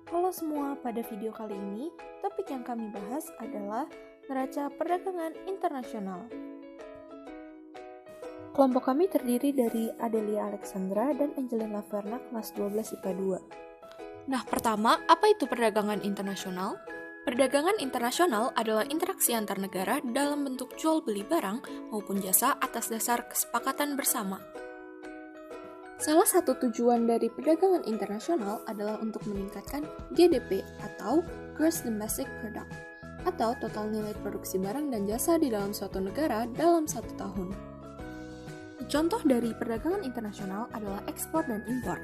Halo semua, pada video kali ini, topik yang kami bahas adalah neraca perdagangan internasional. Kelompok kami terdiri dari Adelia Alexandra dan Angelina Laverna kelas 12 IPA 2. Nah, pertama, apa itu perdagangan internasional? Perdagangan internasional adalah interaksi antar negara dalam bentuk jual beli barang maupun jasa atas dasar kesepakatan bersama. Salah satu tujuan dari perdagangan internasional adalah untuk meningkatkan GDP atau Gross Domestic Product atau total nilai produksi barang dan jasa di dalam suatu negara dalam satu tahun. Contoh dari perdagangan internasional adalah ekspor dan impor.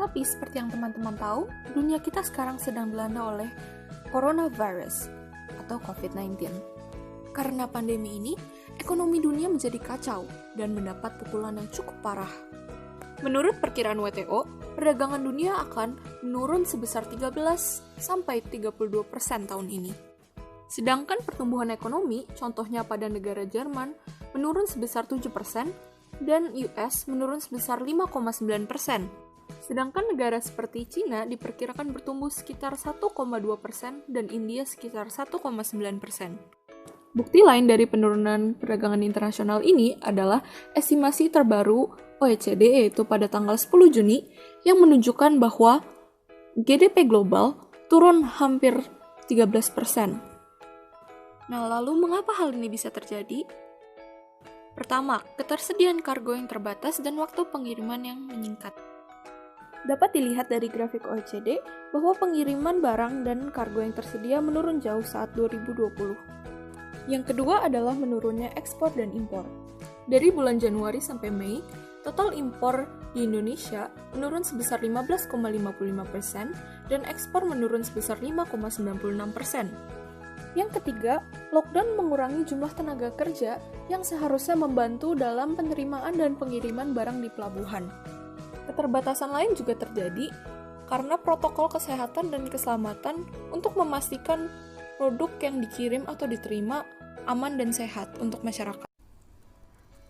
Tapi seperti yang teman-teman tahu, dunia kita sekarang sedang dilanda oleh coronavirus atau COVID-19. Karena pandemi ini, ekonomi dunia menjadi kacau dan mendapat pukulan yang cukup parah. Menurut perkiraan WTO, perdagangan dunia akan menurun sebesar 13-32% tahun ini. Sedangkan pertumbuhan ekonomi, contohnya pada negara Jerman, menurun sebesar 7% dan US menurun sebesar 5,9%. Sedangkan negara seperti Cina diperkirakan bertumbuh sekitar 1,2% dan India sekitar 1,9%. Bukti lain dari penurunan perdagangan internasional ini adalah estimasi terbaru OECD yaitu pada tanggal 10 Juni yang menunjukkan bahwa GDP global turun hampir 13%. Nah, lalu mengapa hal ini bisa terjadi? Pertama, ketersediaan kargo yang terbatas dan waktu pengiriman yang meningkat. Dapat dilihat dari grafik OECD bahwa pengiriman barang dan kargo yang tersedia menurun jauh saat 2020. Yang kedua adalah menurunnya ekspor dan impor. Dari bulan Januari sampai Mei, total impor di Indonesia menurun sebesar 15,55% dan ekspor menurun sebesar 5,96%. Yang ketiga, lockdown mengurangi jumlah tenaga kerja yang seharusnya membantu dalam penerimaan dan pengiriman barang di pelabuhan. Keterbatasan lain juga terjadi karena protokol kesehatan dan keselamatan untuk memastikan produk yang dikirim atau diterima aman dan sehat untuk masyarakat.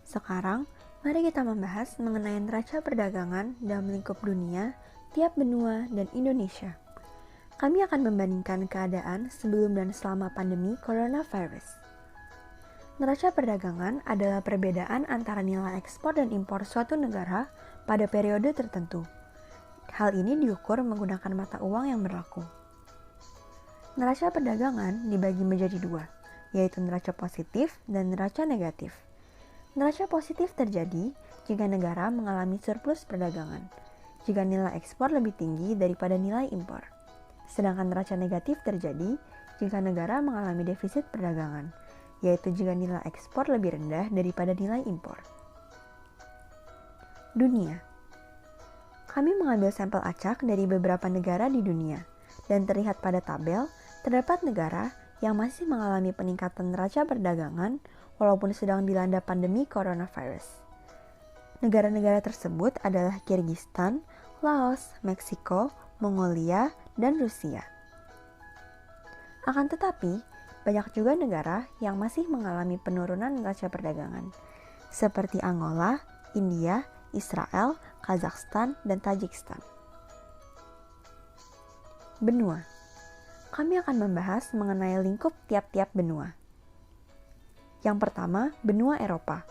Sekarang, mari kita membahas mengenai neraca perdagangan dalam lingkup dunia, tiap benua, dan Indonesia. Kami akan membandingkan keadaan sebelum dan selama pandemi coronavirus. Neraca perdagangan adalah perbedaan antara nilai ekspor dan impor suatu negara pada periode tertentu. Hal ini diukur menggunakan mata uang yang berlaku. Neraca perdagangan dibagi menjadi dua, yaitu neraca positif dan neraca negatif. Neraca positif terjadi jika negara mengalami surplus perdagangan, jika nilai ekspor lebih tinggi daripada nilai impor. Sedangkan neraca negatif terjadi jika negara mengalami defisit perdagangan, yaitu jika nilai ekspor lebih rendah daripada nilai impor. Dunia. Kami mengambil sampel acak dari beberapa negara di dunia, dan terlihat pada tabel, terdapat negara yang masih mengalami peningkatan neraca perdagangan walaupun sedang dilanda pandemi coronavirus. Negara-negara tersebut adalah Kirgistan, Laos, Meksiko, Mongolia, dan Rusia. Akan tetapi, banyak juga negara yang masih mengalami penurunan neraca perdagangan, seperti Angola, India, Israel, Kazakhstan, dan Tajikistan. Benua. Kami akan membahas mengenai lingkup tiap-tiap benua. Yang pertama, benua Eropa.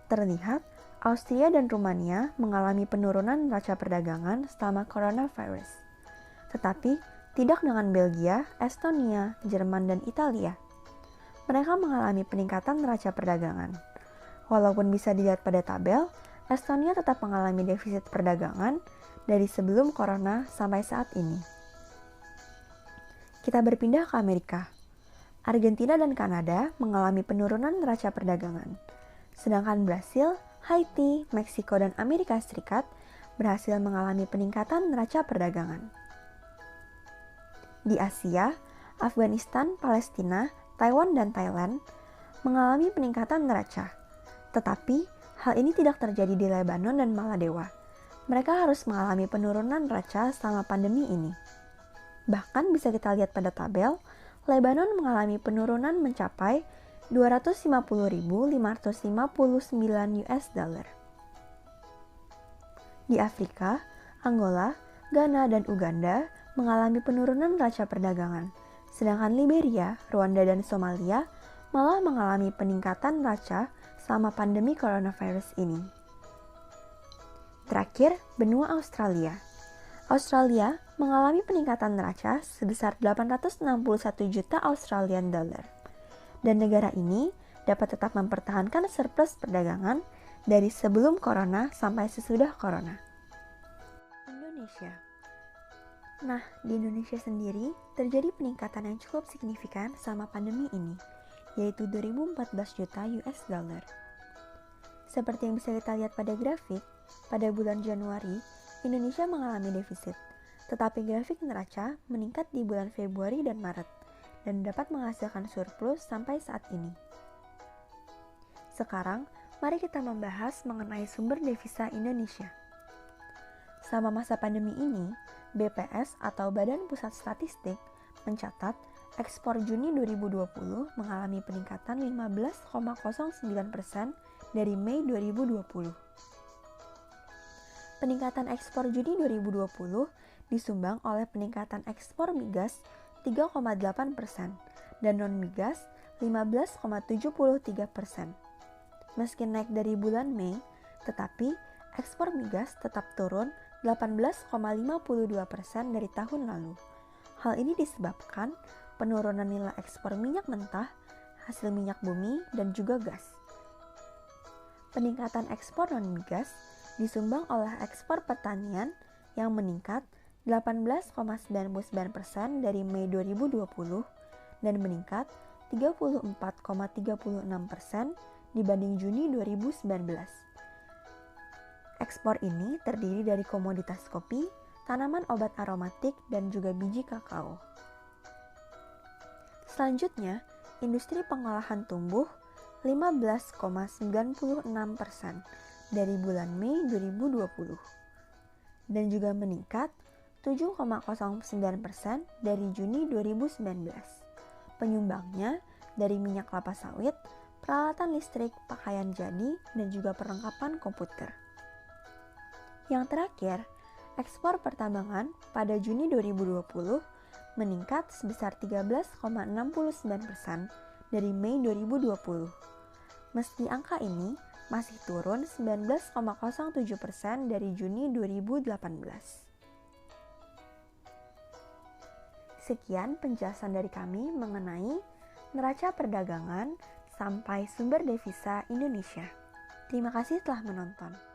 Terlihat, Austria dan Rumania mengalami penurunan neraca perdagangan selama coronavirus. Tetapi, tidak dengan Belgia, Estonia, Jerman, dan Italia. Mereka mengalami peningkatan neraca perdagangan. Walaupun bisa dilihat pada tabel, Estonia tetap mengalami defisit perdagangan dari sebelum corona sampai saat ini. Kita berpindah ke Amerika. Argentina dan Kanada mengalami penurunan neraca perdagangan. Sedangkan Brasil, Haiti, Meksiko, dan Amerika Serikat berhasil mengalami peningkatan neraca perdagangan. Di Asia, Afghanistan, Palestina, Taiwan, dan Thailand mengalami peningkatan neraca. Tetapi, hal ini tidak terjadi di Lebanon dan Maladewa. Mereka harus mengalami penurunan neraca selama pandemi ini. Bahkan bisa kita lihat pada tabel, Lebanon mengalami penurunan mencapai 250.559 US dollar. Di Afrika, Angola, Ghana dan Uganda mengalami penurunan neraca perdagangan, sedangkan Liberia, Rwanda, dan Somalia malah mengalami peningkatan neraca selama pandemi coronavirus ini. Terakhir, benua Australia. Australia mengalami peningkatan neraca sebesar 861 juta Australian dollar. Dan negara ini dapat tetap mempertahankan surplus perdagangan dari sebelum corona sampai sesudah corona. Indonesia. Nah, di Indonesia sendiri terjadi peningkatan yang cukup signifikan selama pandemi ini, yaitu 2014 juta US dollar. Seperti yang bisa kita lihat pada grafik, pada bulan Januari, Indonesia mengalami defisit, tetapi grafik neraca meningkat di bulan Februari dan Maret, dan dapat menghasilkan surplus sampai saat ini. Sekarang, mari kita membahas mengenai sumber devisa Indonesia. Selama masa pandemi ini, BPS atau Badan Pusat Statistik mencatat ekspor Juni 2020 mengalami peningkatan 15,09% dari Mei 2020. Peningkatan ekspor Juni 2020 disumbang oleh peningkatan ekspor migas 3,8% dan non-migas 15,73%. Meski naik dari bulan Mei, tetapi ekspor migas tetap turun 18,52% dari tahun lalu. Hal ini disebabkan penurunan nilai ekspor minyak mentah, hasil minyak bumi, dan juga gas. Peningkatan ekspor non-migas disumbang oleh ekspor pertanian yang meningkat 18,99% dari Mei 2020 dan meningkat 34,36% dibanding Juni 2019. Ekspor ini terdiri dari komoditas kopi, tanaman obat aromatik, dan juga biji kakao. Selanjutnya, industri pengolahan tumbuh 15,96% dari bulan Mei 2020 dan juga meningkat 7,09% dari Juni 2019. Penyumbangnya dari minyak kelapa sawit, peralatan listrik, pakaian jadi, dan juga perlengkapan komputer. Yang terakhir, ekspor pertambangan pada Juni 2020 meningkat sebesar 13,69% dari Mei 2020. Meski angka ini masih turun 19,07% dari Juni 2018. Sekian penjelasan dari kami mengenai neraca perdagangan sampai sumber devisa Indonesia. Terima kasih telah menonton.